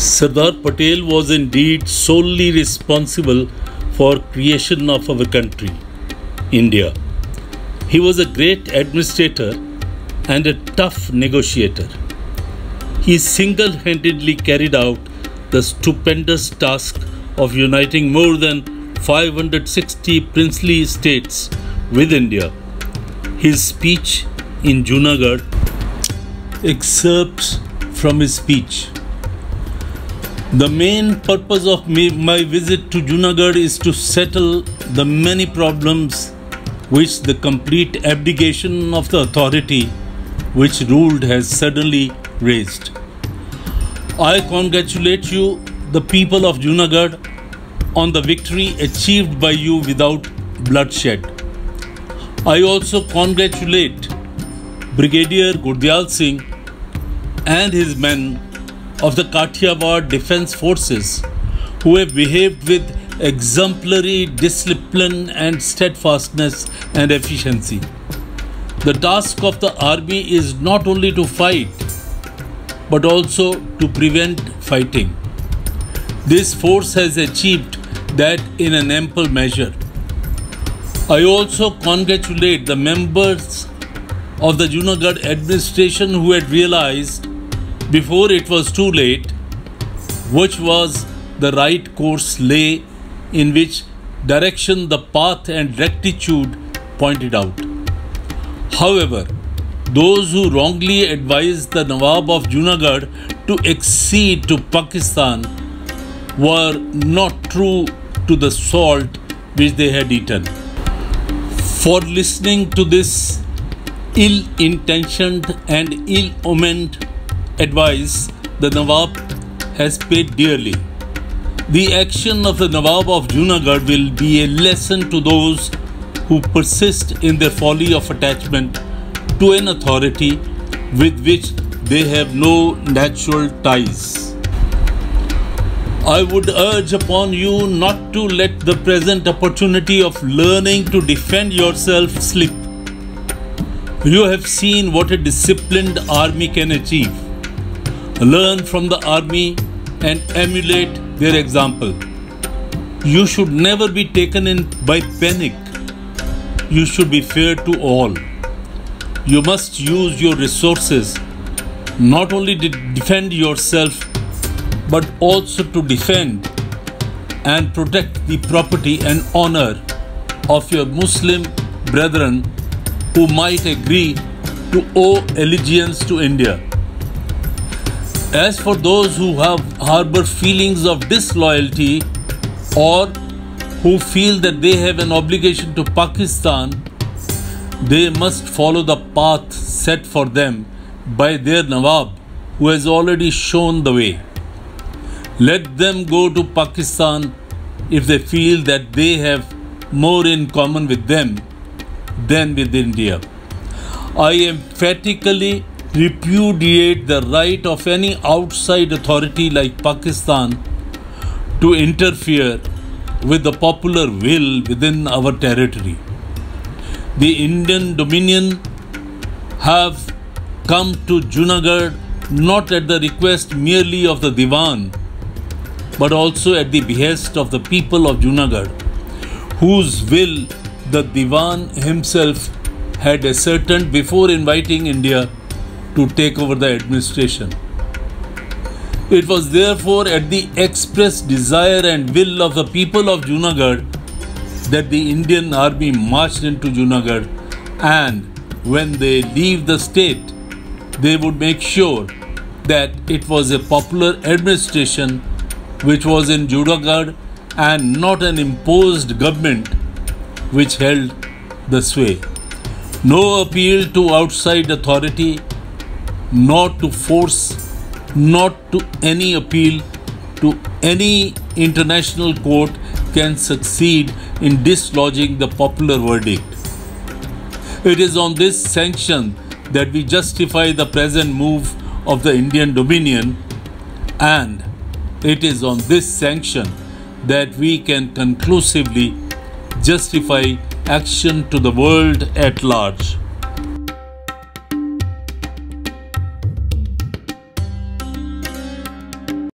Sardar Patel was indeed solely responsible for creation of our country, India. He was a great administrator and a tough negotiator. He single-handedly carried out the stupendous task of uniting more than 560 princely states with India. His speech in Junagadh, excerpts from his speech. The main purpose of my visit to Junagadh is to settle the many problems which the complete abdication of the authority which ruled has suddenly raised. I congratulate you, the people of Junagadh, on the victory achieved by you without bloodshed. I also congratulate Brigadier Gurdial Singh and his men of the Kathiawar Defence Forces, who have behaved with exemplary discipline and steadfastness and efficiency. The task of the army is not only to fight, but also to prevent fighting. This force has achieved that in an ample measure. I also congratulate the members of the Junagadh administration who had realized before it was too late which was the right course lay, in which direction the path and rectitude pointed out. However, those who wrongly advised the Nawab of Junagadh to accede to Pakistan were not true to the salt which they had eaten. For listening to this ill-intentioned and ill-omened advice, the Nawab has paid dearly. The action of the Nawab of Junagadh will be a lesson to those who persist in their folly of attachment to an authority with which they have no natural ties. I would urge upon you not to let the present opportunity of learning to defend yourself slip. You have seen what a disciplined army can achieve. Learn from the army and emulate their example. You should never be taken in by panic. You should be fair to all. You must use your resources not only to defend yourself, but also to defend and protect the property and honor of your Muslim brethren who might agree to owe allegiance to India. As for those who harbor feelings of disloyalty or who feel that they have an obligation to Pakistan, they must follow the path set for them by their Nawab, who has already shown the way. Let them go to Pakistan if they feel that they have more in common with them than with India. I emphatically repudiate the right of any outside authority like Pakistan to interfere with the popular will within our territory. The Indian Dominion have come to Junagadh not at the request merely of the Diwan, but also at the behest of the people of Junagadh, whose will the Diwan himself had ascertained before inviting India to take over the administration. It was therefore at the express desire and will of the people of Junagadh that the Indian army marched into Junagadh, and when they leave the state, they would make sure that it was a popular administration which was in Junagadh and not an imposed government which held the sway. No appeal to outside authority, not to force, not to any appeal to any international court can succeed in dislodging the popular verdict. It is on this sanction that we justify the present move of the Indian Dominion, and it is on this sanction that we can conclusively justify action to the world at large.